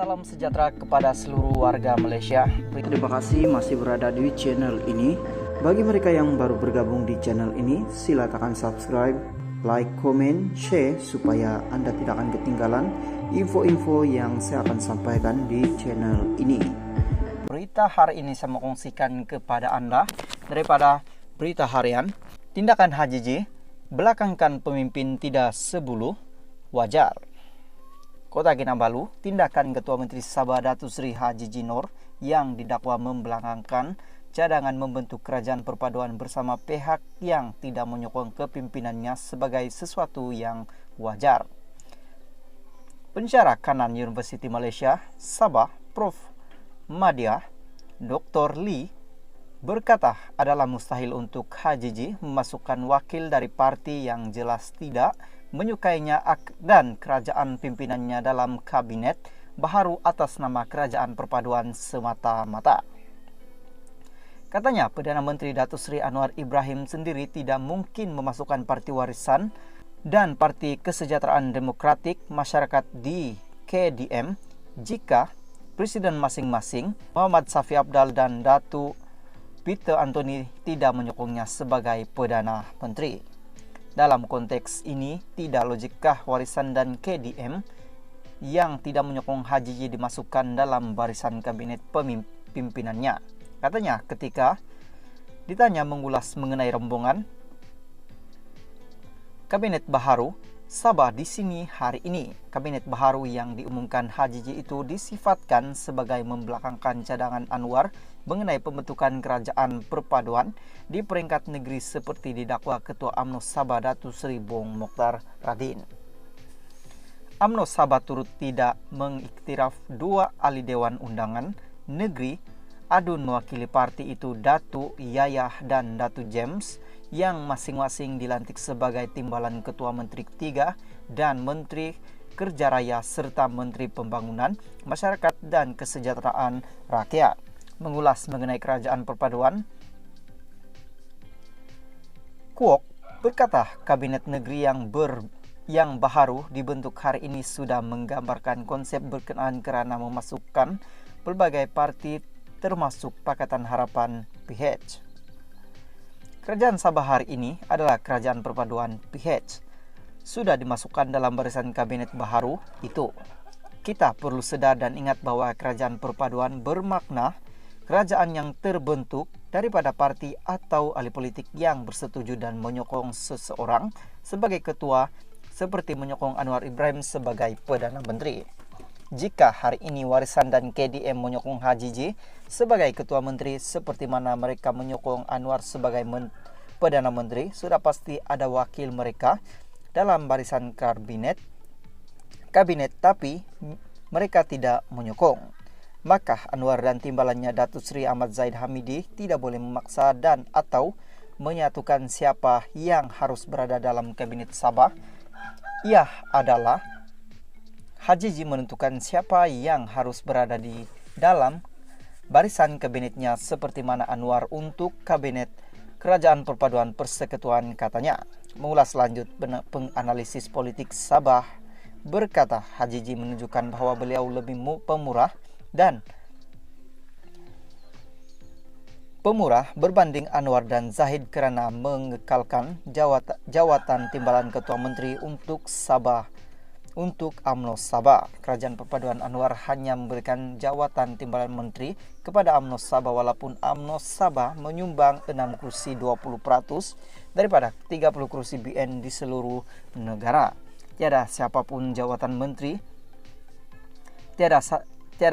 Salam sejahtera kepada seluruh warga Malaysia. Terima kasih masih berada di channel ini. Bagi mereka yang baru bergabung di channel ini, silakan subscribe, like, komen, share supaya Anda tidak akan ketinggalan info-info yang saya akan sampaikan di channel ini. Berita hari ini saya mau kongsikan kepada Anda daripada berita harian. Tindakan HJJ belakangkan pemimpin tidak sebulu wajar. Kota Kinabalu, tindakan Ketua Menteri Sabah Datuk Seri HJJ Noor yang didakwa membelakangkan cadangan membentuk kerajaan perpaduan bersama pihak yang tidak menyokong kepimpinannya sebagai sesuatu yang wajar. Pensyarah kanan Universiti Malaysia, Sabah, Prof. Madya, Dr. Lee, berkata adalah mustahil untuk HJJ memasukkan wakil dari parti yang jelas tidak menyukainya dan kerajaan pimpinannya dalam kabinet baharu atas nama kerajaan perpaduan semata-mata. Katanya, Perdana Menteri Datuk Seri Anwar Ibrahim sendiri tidak mungkin memasukkan Parti Warisan dan Parti Kesejahteraan Demokratik Masyarakat di KDM jika Presiden masing-masing Muhammad Safi Abdal dan Datuk Peter Anthony tidak menyokongnya sebagai Perdana Menteri. Dalam konteks ini, tidak logikkah Warisan dan KDM yang tidak menyokong HJJ dimasukkan dalam barisan kabinet pimpinannya? Katanya ketika ditanya mengulas mengenai rombongan kabinet baharu Sabah di sini hari ini. Kabinet baharu yang diumumkan HJJ itu disifatkan sebagai membelakangkan cadangan Anwar mengenai pembentukan kerajaan perpaduan di peringkat negeri seperti didakwa Ketua UMNO Sabah Datuk Seri Bong Mokhtar Radin. UMNO Sabah turut tidak mengiktiraf dua ahli Dewan Undangan Negeri adun mewakili parti itu, Datuk Yayah dan Datuk James, yang masing-masing dilantik sebagai timbalan Ketua Menteri Ketiga dan Menteri Kerja Raya serta Menteri Pembangunan Masyarakat dan Kesejahteraan Rakyat. Mengulas mengenai kerajaan perpaduan, Kuok berkata kabinet negeri yang baharu dibentuk hari ini sudah menggambarkan konsep berkenaan kerana memasukkan pelbagai parti termasuk Pakatan Harapan PH. Kerajaan Sabah hari ini adalah kerajaan perpaduan PH. Sudah dimasukkan dalam barisan kabinet baharu itu. Kita perlu sedar dan ingat bahwa kerajaan perpaduan bermakna kerajaan yang terbentuk daripada parti atau ahli politik yang bersetuju dan menyokong seseorang sebagai ketua, seperti menyokong Anwar Ibrahim sebagai Perdana Menteri. Jika hari ini Warisan dan KDM menyokong HJJ sebagai Ketua Menteri seperti mana mereka menyokong Anwar sebagai Perdana Menteri, sudah pasti ada wakil mereka dalam barisan kabinet tapi mereka tidak menyokong. Maka Anwar dan timbalannya Datuk Seri Ahmad Zahid Hamidi tidak boleh memaksa dan atau menyatukan siapa yang harus berada dalam kabinet Sabah. Ia adalah HJJ menentukan siapa yang harus berada di dalam barisan kabinetnya seperti mana Anwar untuk kabinet kerajaan perpaduan persekutuan, katanya. Mengulas lanjut penganalisis politik Sabah berkata HJJ menunjukkan bahwa beliau lebih pemurah berbanding Anwar dan Zahid kerana mengekalkan jawatan timbalan Ketua Menteri untuk UMNO Sabah. Kerajaan perpaduan Anwar hanya memberikan jawatan timbalan menteri kepada UMNO Sabah walaupun UMNO Sabah menyumbang 6 kursi 20% daripada 30 kursi BN di seluruh negara. Tiada siapapun jawatan menteri, tiada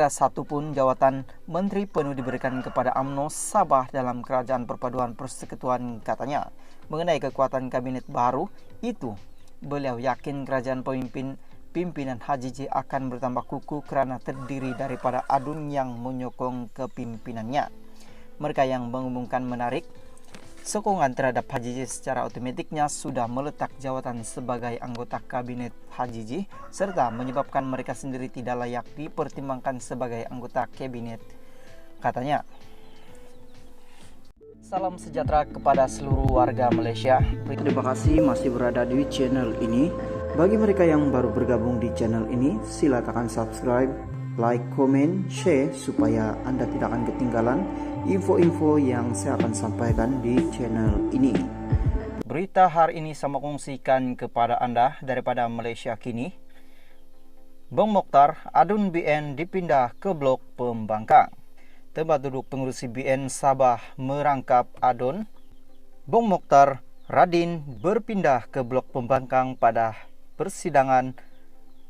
satu pun jawatan menteri penuh diberikan kepada UMNO Sabah dalam kerajaan perpaduan persekutuan, katanya. Mengenai kekuatan kabinet baru itu, beliau yakin kerajaan pimpinan HJJ akan bertambah kukuh kerana terdiri daripada adun yang menyokong kepimpinannya. Mereka yang mengumumkan menarik sokongan terhadap HJJ secara otomatiknya sudah meletak jawatan sebagai anggota kabinet HJJ serta menyebabkan mereka sendiri tidak layak dipertimbangkan sebagai anggota kabinet, katanya. Salam sejahtera kepada seluruh warga Malaysia. Terima kasih masih berada di channel ini. Bagi mereka yang baru bergabung di channel ini, silakan subscribe, like, komen, share supaya Anda tidak akan ketinggalan info-info yang saya akan sampaikan di channel ini. Berita hari ini saya kongsikan kepada Anda daripada Malaysia kini. Bong Mokhtar, adun BN dipindah ke blok Pembangkang. Tempat duduk pengurusi BN Sabah merangkap adun. Bong Mokhtar Radin berpindah ke blok Pembangkang pada persidangan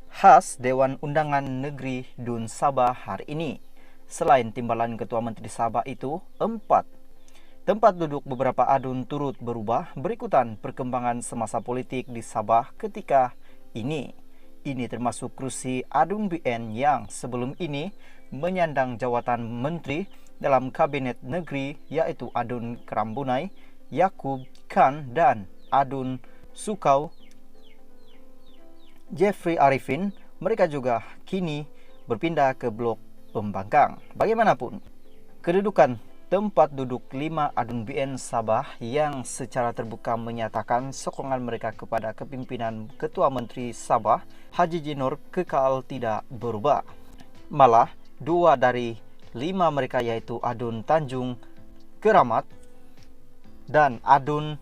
khas Dewan Undangan Negeri Dun Sabah hari ini. Selain timbalan Ketua Menteri Sabah itu, 4 tempat duduk beberapa adun turut berubah berikutan perkembangan semasa politik di Sabah ketika ini. Ini termasuk kursi adun BN yang sebelum ini menyandang jawatan menteri dalam kabinet negeri, yaitu adun Kerambunai Yaakob Khan dan adun Sukau Jeffrey Arifin. Mereka juga kini berpindah ke blok Pembangkang. Bagaimanapun, kedudukan tempat duduk 5 adun BN Sabah yang secara terbuka menyatakan sokongan mereka kepada kepimpinan Ketua Menteri Sabah Haji Jinur kekal tidak berubah. Malah 2 dari 5 mereka, yaitu adun Tanjung Keramat dan adun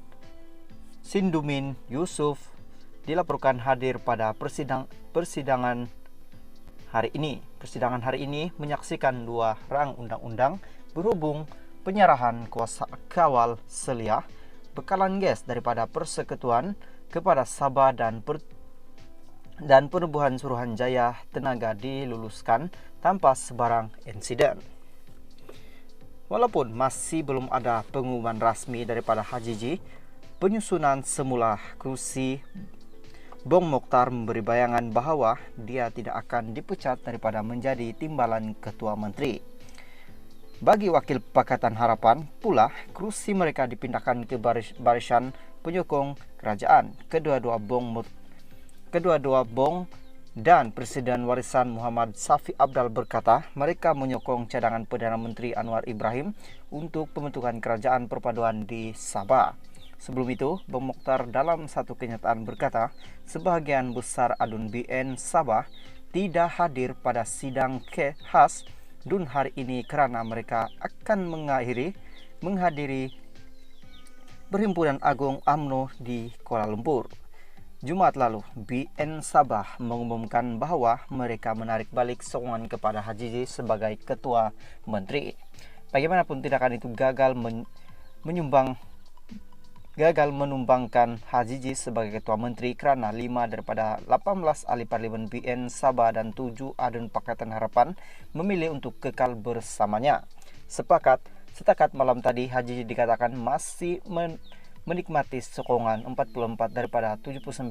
Sindumin Yusuf, dilaporkan hadir pada persidangan hari ini. Persidangan hari ini menyaksikan 2 rang undang-undang berhubung penyerahan kuasa kawal Selia bekalan gas daripada Persekutuan kepada Sabah dan Penubuhan Suruhanjaya Tenaga diluluskan tanpa sebarang insiden. Walaupun masih belum ada pengumuman rasmi daripada HJJ, penyusunan semula kursi Bong Mokhtar memberi bayangan bahawa dia tidak akan dipecat daripada menjadi timbalan Ketua Menteri. Bagi wakil Pakatan Harapan pula, kursi mereka dipindahkan ke barisan penyokong kerajaan. Kedua-dua Bong dan Presiden Warisan Muhammad Safi Abdal berkata mereka menyokong cadangan Perdana Menteri Anwar Ibrahim untuk pembentukan kerajaan perpaduan di Sabah. Sebelum itu, Bong Mokhtar dalam satu kenyataan berkata sebahagian besar adun BN Sabah tidak hadir pada sidang khas Dun hari ini kerana mereka akan menghadiri Perhimpunan Agung UMNO di Kuala Lumpur. Jumaat lalu, BN Sabah mengumumkan bahawa mereka menarik balik sokongan kepada HJJ sebagai Ketua Menteri. Bagaimanapun tindakan itu gagal menumbangkan HJJ sebagai Ketua Menteri kerana 5 daripada 18 ahli parlimen BN Sabah dan 7 adun Pakatan Harapan memilih untuk kekal bersamanya. Setakat malam tadi, HJJ dikatakan masih menikmati sokongan 44 daripada 79